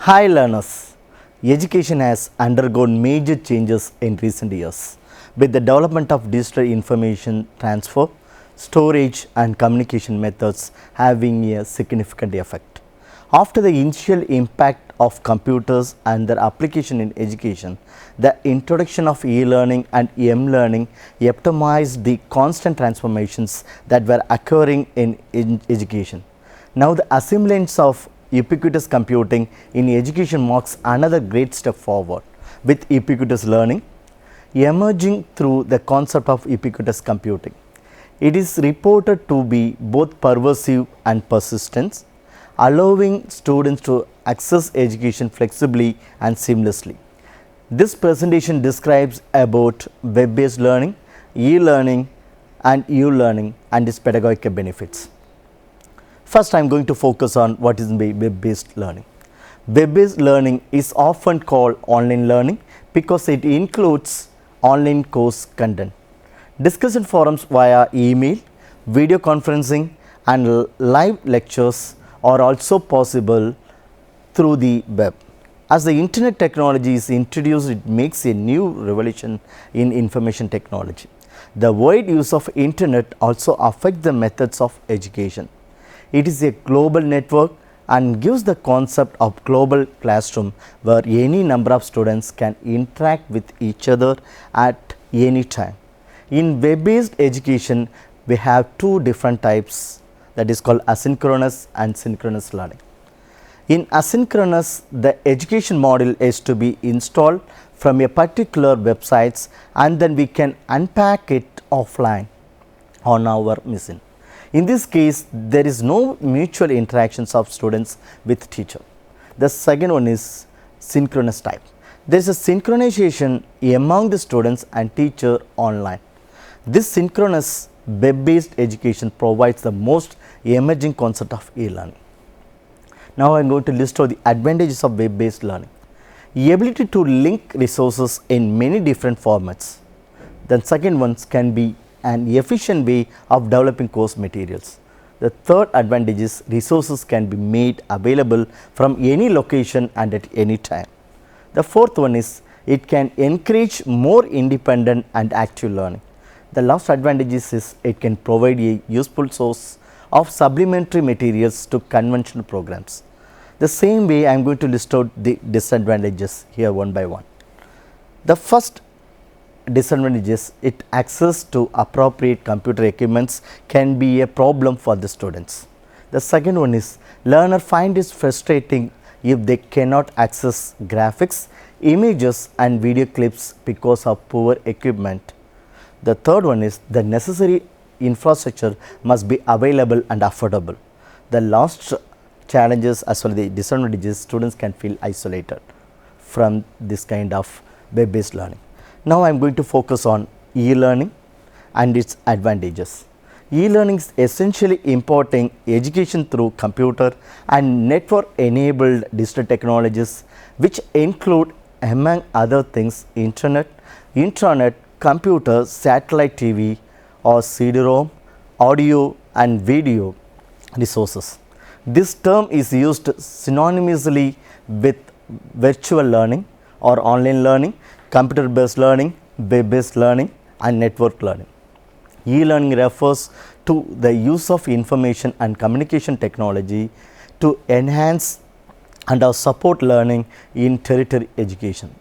Hi learners, education has undergone major changes in recent years with the development of digital information transfer, storage and communication methods having a significant effect. After the initial impact of computers and their application in education, the introduction of e-learning and m-learning epitomized the constant transformations that were occurring in education. Now the assemblance of ubiquitous computing in education marks another great step forward, with ubiquitous learning emerging through the concept of ubiquitous computing. It is reported to be both pervasive and persistent, allowing students to access education flexibly and seamlessly. This presentation describes about web-based learning, e-learning and u-learning and its pedagogical benefits. First, I am going to focus on what is web-based learning. Web-based learning is often called online learning because it includes online course content. Discussion forums via email, video conferencing and live lectures are also possible through the web. As the internet technology is introduced, it makes a new revolution in information technology. The wide use of internet also affects the methods of education. It is a global network and gives the concept of global classroom where any number of students can interact with each other at any time. In web-based education, we have two different types, that is called asynchronous and synchronous learning. In asynchronous, the education model is to be installed from a particular website and then we can unpack it offline on our machine. In this case, there is no mutual interactions of students with teacher. The second one is synchronous type. There is a synchronization among the students and teacher online. This synchronous web-based education provides the most emerging concept of e-learning. Now I am going to list out the advantages of web-based learning. The ability to link resources in many different formats. The second one can be an efficient way of developing course materials. The third advantage is resources can be made available from any location and at any time. The fourth one is it can encourage more independent and active learning. The last advantage is it can provide a useful source of supplementary materials to conventional programs. The same way I am going to list out the disadvantages here one by one. The first disadvantage is it access to appropriate computer equipments can be a problem for the students. The second one is learner find it frustrating if they cannot access graphics, images and video clips because of poor equipment. The third one is the necessary infrastructure must be available and affordable. The last challenges as well as the disadvantages, students can feel isolated from this kind of web-based learning. Now I am going to focus on e-learning and its advantages. E-learning is essentially importing education through computer and network enabled digital technologies which include among other things internet, intranet, computer, satellite TV or CD-ROM, audio and video resources. This term is used synonymously with virtual learning or online learning, computer based learning, web based learning and network learning. E-learning refers to the use of information and communication technology to enhance and support learning in tertiary education.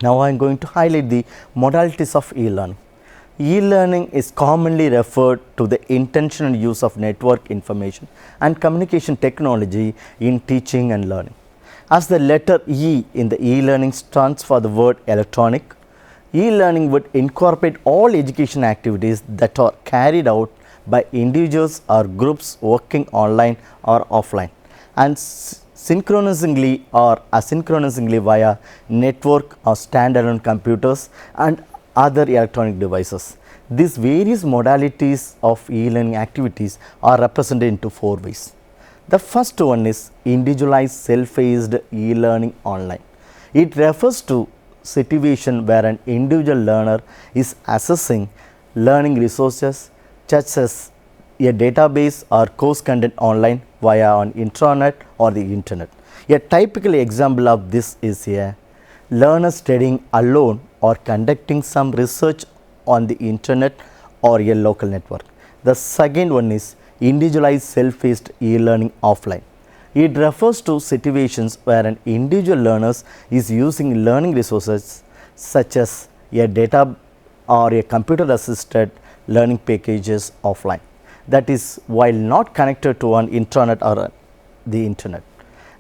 Now I am going to highlight the modalities of e-learning. E-learning is commonly referred to the intentional use of network information and communication technology in teaching and learning. As the letter E in the e-learning stands for the word electronic, e-learning would incorporate all education activities that are carried out by individuals or groups working online or offline and synchronously or asynchronously via network or standalone computers and other electronic devices. These various modalities of e-learning activities are represented into four ways. The first one is individualized self-paced e-learning online. It refers to situation where an individual learner is accessing learning resources such as a database or course content online via an intranet or the internet. A typical example of this is a learner studying alone or conducting some research on the internet or a local network. The second one is individualized self-paced e-learning offline. It refers to situations where an individual learner is using learning resources such as a data or a computer assisted learning packages offline, that is while not connected to an intranet or the internet.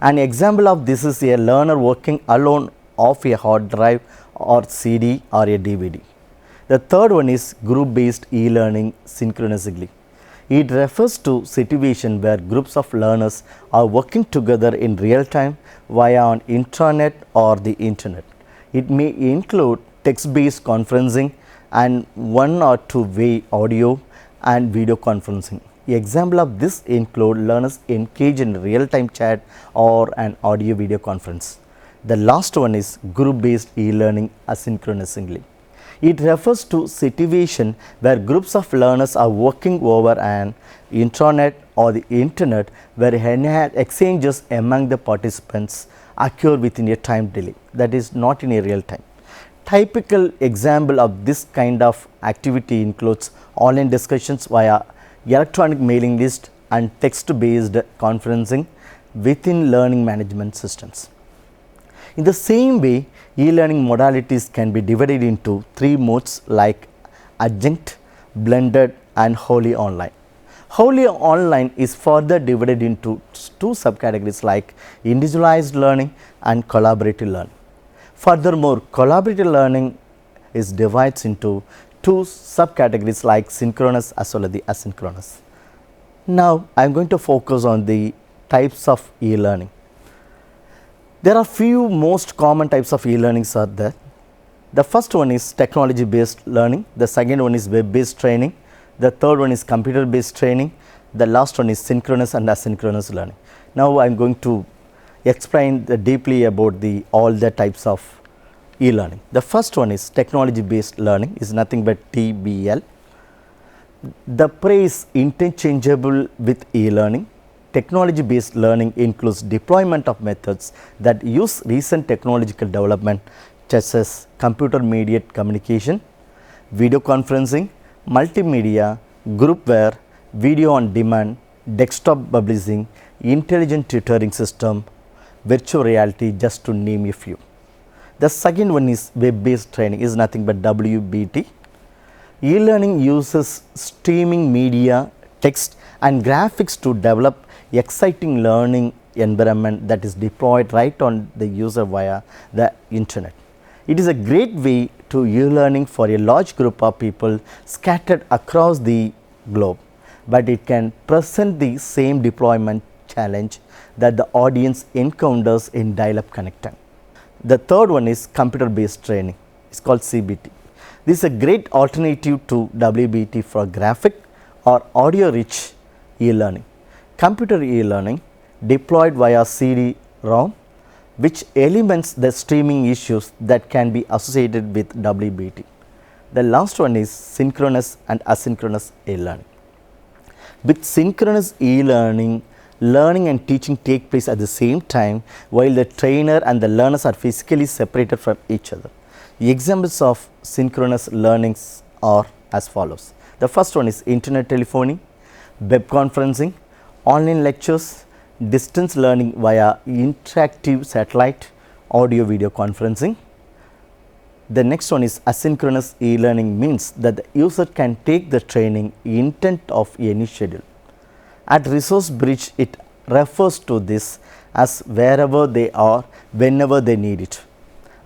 An example of this is a learner working alone off a hard drive or CD or a DVD. The third one is group based e-learning synchronously. It refers to situation where groups of learners are working together in real time via an intranet or the internet. It may include text based conferencing and one or two way audio and video conferencing. Example of this include learners engage in real time chat or an audio video conference. The last one is group based e-learning asynchronously. It refers to situation where groups of learners are working over an intranet or the internet where exchanges among the participants occur within a time delay, that is not in a real time. Typical example of this kind of activity includes online discussions via electronic mailing list and text based conferencing within learning management systems. In the same way, e-learning modalities can be divided into three modes like adjunct, blended and wholly online. Wholly online is further divided into two subcategories like individualized learning and collaborative learning. Furthermore, collaborative learning is divided into two subcategories like synchronous as well as the asynchronous. Now, I am going to focus on the types of e-learning. There are few most common types of e-learnings are there. The first one is technology based learning, the second one is web based training, the third one is computer based training, the last one is synchronous and asynchronous learning. Now, I am going to explain deeply about all the types of e-learning. The first one is technology based learning, is nothing but TBL. The phrase interchangeable with e-learning. Technology based learning includes deployment of methods that use recent technological development such as computer mediated communication, video conferencing, multimedia, groupware, video on demand, desktop publishing, intelligent tutoring system, virtual reality, just to name a few. The second one is web based training, is nothing but WBT. E-learning uses streaming media, text and graphics to develop exciting learning environment that is deployed right on the user via the internet. It is a great way to e-learning for a large group of people scattered across the globe, but it can present the same deployment challenge that the audience encounters in dial-up connecting. The third one is computer based training, it is called CBT. This is a great alternative to WBT for graphic or audio rich e-learning. Computer e-learning deployed via CD-ROM, which eliminates the streaming issues that can be associated with WBT. The last one is synchronous and asynchronous e-learning. With synchronous e-learning, learning and teaching take place at the same time while the trainer and the learners are physically separated from each other. The examples of synchronous learnings are as follows. The first one is internet telephony, web conferencing, online lectures, distance learning via interactive satellite, audio video conferencing. The next one is asynchronous e-learning, means that the user can take the training intent of any schedule. At resource bridge, it refers to this as wherever they are, whenever they need it.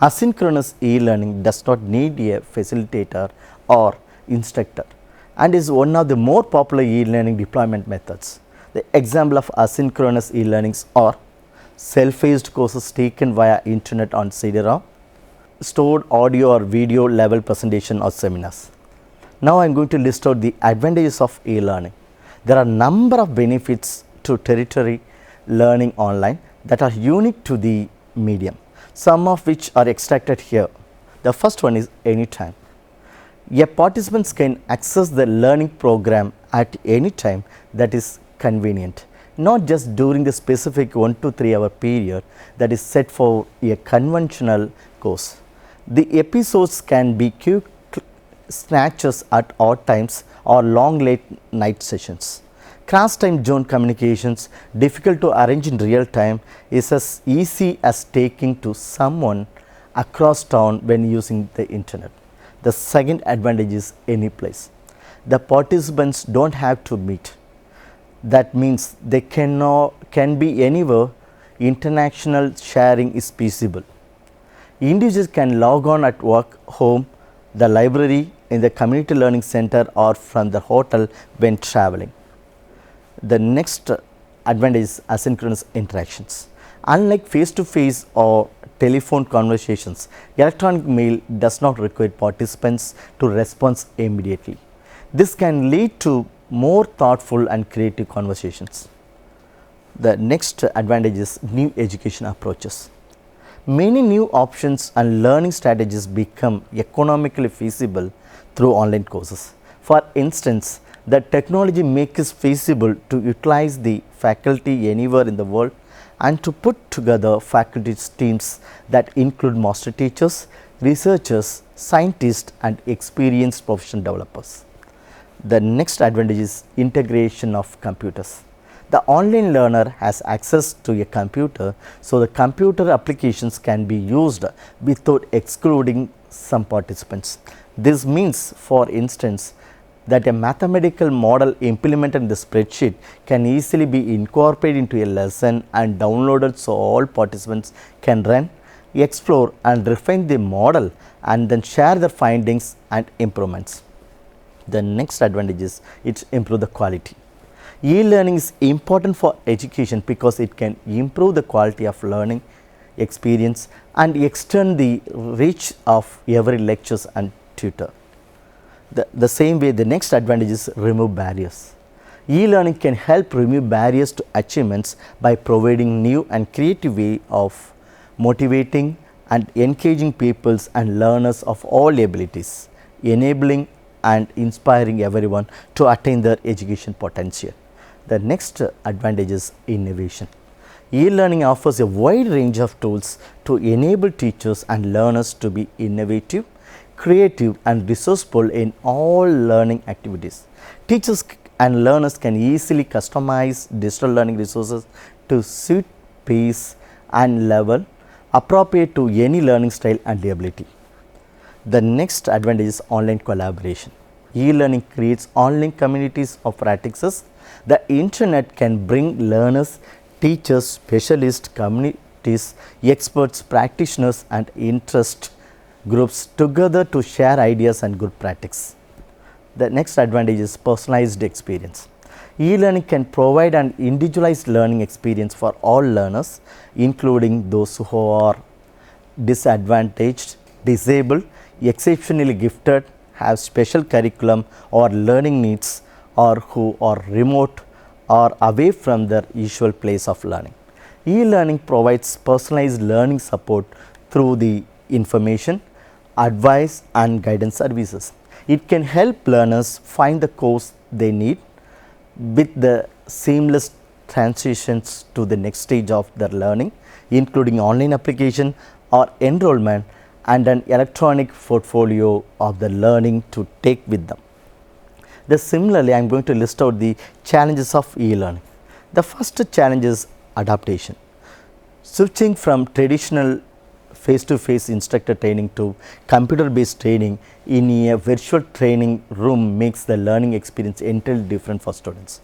Asynchronous e-learning does not need a facilitator or instructor and is one of the more popular e-learning deployment methods. The example of asynchronous e-learnings are self-paced courses taken via internet on CD-ROM, stored audio or video level presentation or seminars. Now, I am going to list out the advantages of e-learning. There are number of benefits to tertiary learning online that are unique to the medium, some of which are extracted here. The first one is anytime. A participants can access the learning program at any time that is convenient. not just during the specific 1 to 3 hour period that is set for a conventional course. The episodes can be quick snatches at odd times or long late night sessions. Cross time zone communications, difficult to arrange in real time, is as easy as taking to someone across town when using the internet. The second advantage is any place. The participants don't have to meet. That means they can be anywhere. International sharing is feasible. Individuals can log on at work, home, the library, in the community learning center, or from the hotel when traveling. The next advantage is asynchronous interactions. Unlike face-to-face or telephone conversations, electronic mail does not require participants to respond immediately. This can lead to more thoughtful and creative conversations. The next advantage is new education approaches. Many new options and learning strategies become economically feasible through online courses. For instance, the technology makes it feasible to utilize the faculty anywhere in the world and to put together faculty teams that include master teachers, researchers, scientists, and experienced professional developers. The next advantage is integration of computers. The online learner has access to a computer, so the computer applications can be used without excluding some participants. This means, for instance, that a mathematical model implemented in the spreadsheet can easily be incorporated into a lesson and downloaded so all participants can run, explore and refine the model and then share their findings and improvements. The next advantage is it improves the quality. E-learning is important for education because it can improve the quality of learning experience and extend the reach of every lectures and tutor. The same way, the next advantage is remove barriers. E-learning can help remove barriers to achievements by providing new and creative way of motivating and engaging pupils and learners of all abilities, enabling and inspiring everyone to attain their education potential. The next advantage is innovation. E-learning offers a wide range of tools to enable teachers and learners to be innovative, creative and resourceful in all learning activities. Teachers and learners can easily customize digital learning resources to suit pace and level appropriate to any learning style and ability. The next advantage is online collaboration. E-learning creates online communities of practices. The internet can bring learners, teachers, specialists, communities, experts, practitioners and interest groups together to share ideas and good practice. The next advantage is personalized experience. E-learning can provide an individualized learning experience for all learners, including those who are disadvantaged, disabled, exceptionally gifted, have special curriculum or learning needs, or who are remote or away from their usual place of learning. E-learning provides personalized learning support through the information, advice and guidance services. It can help learners find the course they need with the seamless transitions to the next stage of their learning, including online application or enrollment and an electronic portfolio of the learning to take with them. Similarly, I am going to list out the challenges of e-learning. The first challenge is adaptation. Switching from traditional face-to-face instructor training to computer-based training in a virtual training room makes the learning experience entirely different for students.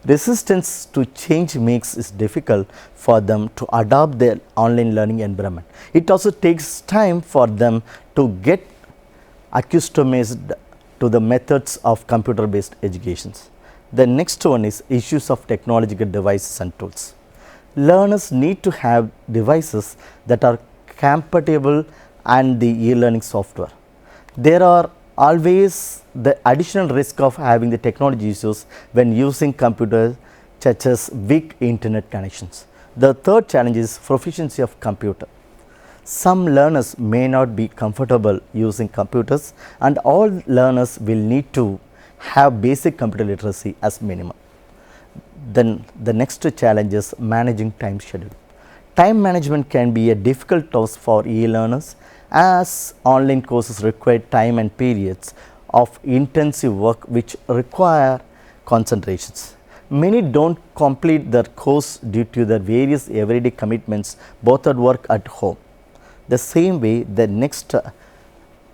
Resistance to change makes it difficult for them to adopt their online learning environment. It also takes time for them to get accustomed to the methods of computer-based educations. The next one is issues of technological devices and tools. Learners need to have devices that are compatible and the e-learning software. There are always the additional risk of having the technology issues when using computers, such as weak internet connections. The third challenge is proficiency of computer. Some learners may not be comfortable using computers, and all learners will need to have basic computer literacy as minimum. Then the next challenge is managing time schedule. Time management can be a difficult task for e-learners as online courses require time and periods of intensive work which require concentrations. Many don't complete their course due to their various everyday commitments both at work and at home. The same way, the next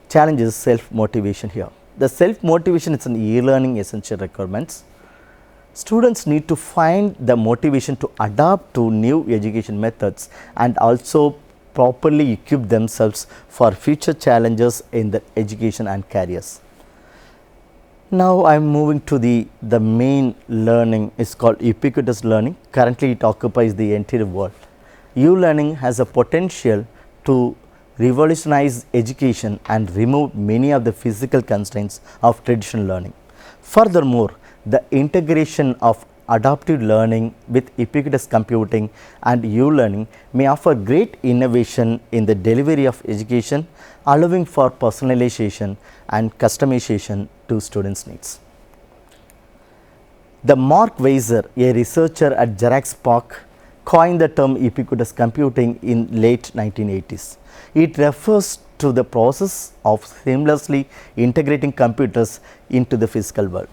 challenge is self-motivation here. The self-motivation is an e-learning essential requirements. Students need to find the motivation to adapt to new education methods and also properly equip themselves for future challenges in the education and careers. Now I am moving to the main learning is called ubiquitous learning. Currently it occupies the entire world. U-learning has a potential to revolutionize education and remove many of the physical constraints of traditional learning. Furthermore, the integration of adaptive learning with ubiquitous computing and U-learning may offer great innovation in the delivery of education, allowing for personalization and customization to students' needs. The Mark Weiser, a researcher at Xerox PARC, coined the term ubiquitous computing in late 1980s. It refers to the process of seamlessly integrating computers into the physical world.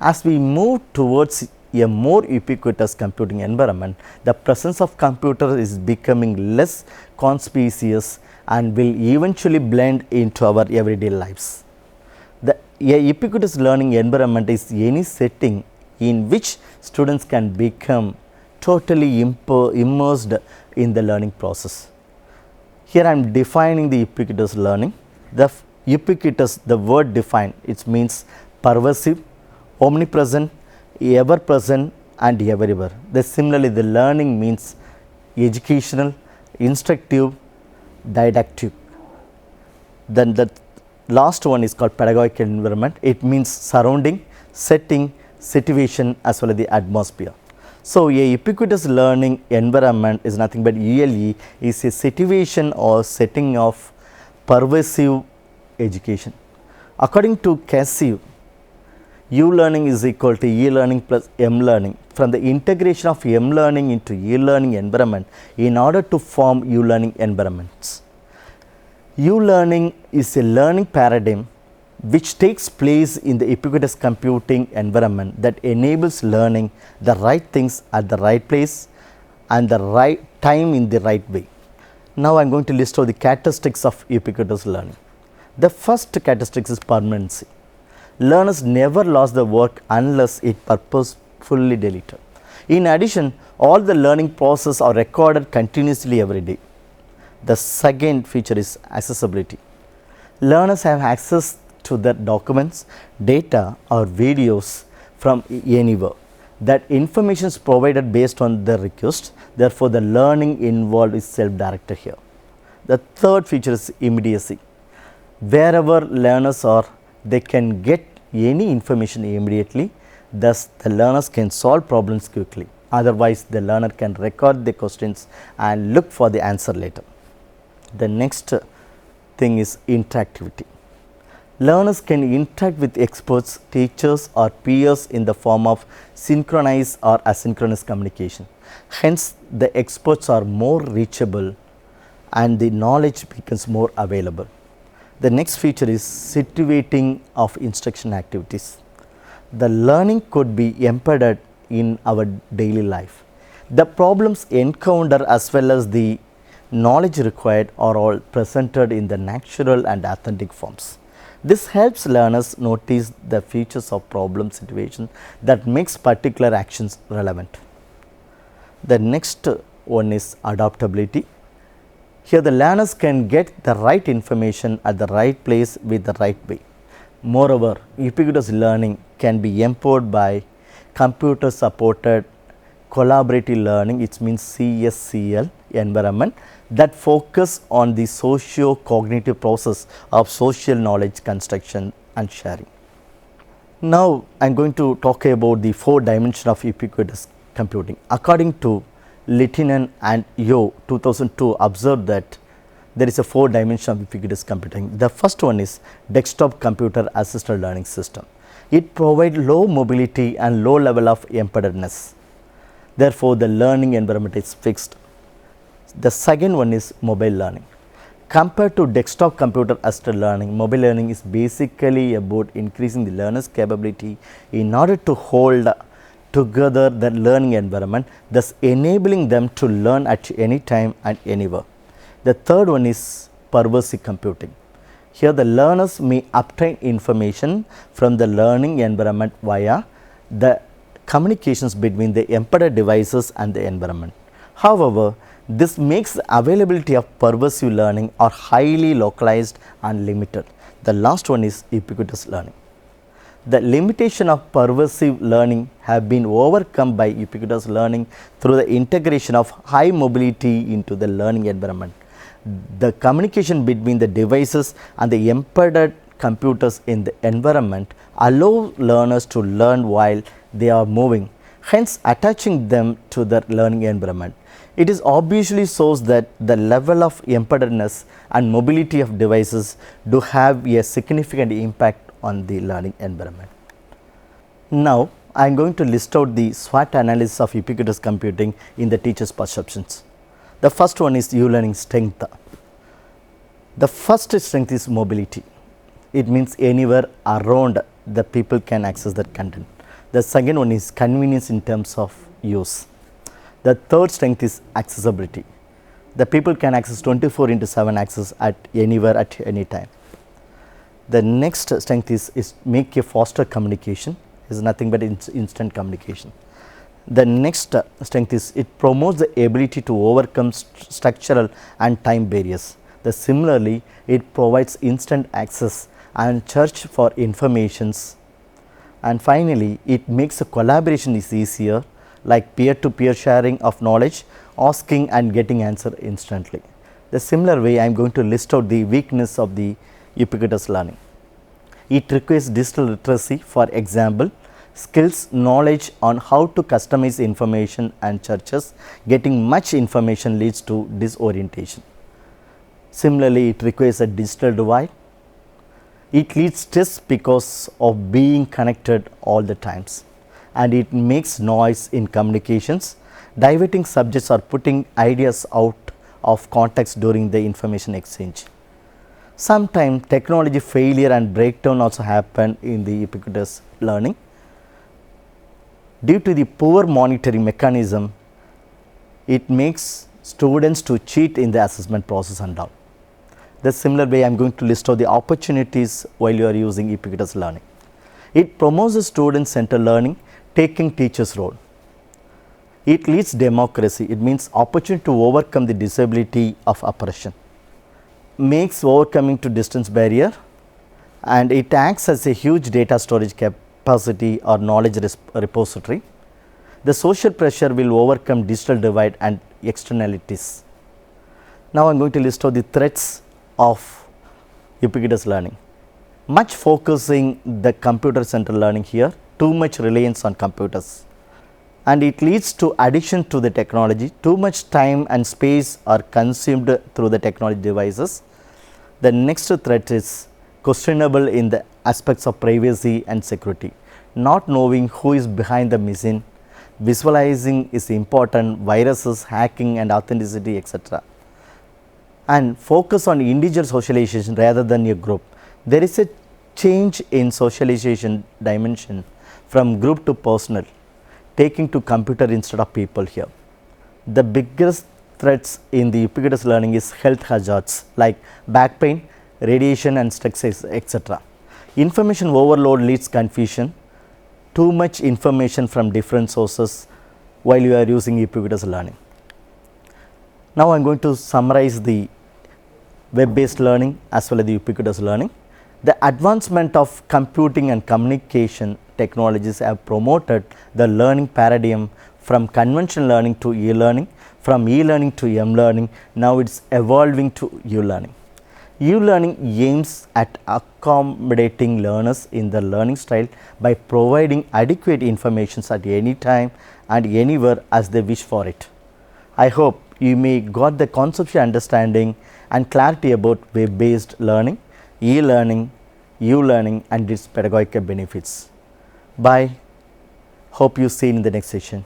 As we move towards a more ubiquitous computing environment, the presence of computers is becoming less conspicuous and will eventually blend into our everyday lives. A ubiquitous learning environment is any setting in which students can become totally immersed in the learning process. Here I am defining the ubiquitous learning. The ubiquitous, the word defined, it means pervasive, omnipresent, ever present and everywhere. Similarly, the learning means educational, instructive, didactic. Then the last one is called pedagogical environment. It means surrounding, setting, situation as well as the atmosphere. So, a ubiquitous learning environment is nothing but ULE is a situation or setting of pervasive education. According to Casey, U-learning is equal to e-learning plus M-learning. From the integration of M-learning into e-learning environment in order to form U-learning environments. U-learning is a learning paradigm which takes place in the ubiquitous computing environment that enables learning the right things at the right place and the right time in the right way. Now I am going to list out the characteristics of ubiquitous learning. The first characteristic is permanency. Learners never lost the work unless it purposefully deleted. In addition, all the learning processes are recorded continuously every day. The second feature is accessibility. Learners have access to their documents, data or videos from anywhere. That information is provided based on their request. Therefore, the learning involved is self-directed here. The third feature is immediacy. Wherever learners are, they can get any information immediately. Thus, the learners can solve problems quickly. Otherwise, the learner can record the questions and look for the answer later. The next thing is interactivity. Learners can interact with experts, teachers or peers in the form of synchronized or asynchronous communication. Hence, the experts are more reachable and the knowledge becomes more available. The next feature is situating of instruction activities. The learning could be embedded in our daily life. The problems encountered as well as the knowledge required are all presented in the natural and authentic forms. This helps learners notice the features of problem situation that makes particular actions relevant. The next one is adaptability. Here the learners can get the right information at the right place with the right way. Moreover, ubiquitous learning can be empowered by computer supported collaborative learning, it means CSCL environment that focus on the socio-cognitive process of social knowledge construction and sharing. Now, I am going to talk about the 4 dimensions of ubiquitous computing. According to Littinen and Yo 2002 observed that there is a 4 dimension of ubiquitous computing. The first one is desktop computer assisted learning system. It provides low mobility and low level of embeddedness. Therefore, the learning environment is fixed. The second one is mobile learning. Compared to desktop computer assisted learning, mobile learning is basically about increasing the learner's capability in order to hold together the learning environment, thus enabling them to learn at any time and anywhere. The third one is pervasive computing. Here the learners may obtain information from the learning environment via the communications between the embedded devices and the environment. However, this makes the availability of pervasive learning are highly localized and limited. The last one is ubiquitous learning. The limitation of pervasive learning have been overcome by ubiquitous learning through the integration of high mobility into the learning environment. The communication between the devices and the embedded computers in the environment allow learners to learn while they are moving, hence attaching them to the learning environment. It is obviously shows that the level of embeddedness and mobility of devices do have a significant impact on the learning environment. Now, I am going to list out the SWOT analysis of ubiquitous computing in the teacher's perceptions. The first one is e-learning strength. The first strength is mobility. It means anywhere around the people can access that content. The second one is convenience in terms of use. The third strength is accessibility. The people can access 24/7 access at anywhere at any time. The next strength is make a faster communication, is nothing but instant communication. The next strength is it promotes the ability to overcome structural and time barriers. Similarly, it provides instant access and search for informations. And finally, it makes the collaboration is easier, like peer-to-peer sharing of knowledge, asking and getting answer instantly. The similar way, I am going to list out the weakness of the ubiquitous learning. It requires digital literacy, for example, skills, knowledge on how to customize information and searches. Getting much information leads to disorientation. Similarly, it requires a digital divide. It leads stress because of being connected all the times, and it makes noise in communications, diverting subjects or putting ideas out of context during the information exchange. Sometimes technology failure and breakdown also happen in the ubiquitous learning. Due to the poor monitoring mechanism, it makes students to cheat in the assessment process and all. The similar way, I am going to list out the opportunities while you are using ubiquitous learning. It promotes the student-centered learning, taking teacher's role. It leads democracy. It means opportunity to overcome the disability of oppression. Makes overcoming to distance barrier, and it acts as a huge data storage capacity or knowledge repository. The social pressure will overcome digital divide and externalities. Now, I am going to list out the threats of ubiquitous learning. Much focusing the computer centered learning here, too much reliance on computers, and it leads to addiction to the technology. Too much time and space are consumed through the technology devices. The next threat is questionable in the aspects of privacy and security. Not knowing who is behind the machine, visualizing is important, viruses, hacking and authenticity, etc. And focus on individual socialization rather than a group. There is a change in socialization dimension from group to personal, taking to computer instead of people here. The biggest threats in the ubiquitous learning is health hazards like back pain, radiation and stress, etc. Information overload leads confusion, too much information from different sources while you are using ubiquitous learning. Now, I am going to summarize the web-based learning as well as the ubiquitous learning. The advancement of computing and communication technologies have promoted the learning paradigm from conventional learning to e-learning, from e-learning to m-learning. Now, it is evolving to u-learning. U-learning aims at accommodating learners in the learning style by providing adequate information at any time and anywhere as they wish for it. I hope you may got the conceptual understanding and clarity about web-based learning, e-learning, u-learning and its pedagogical benefits. Bye. Hope you see you in the next session.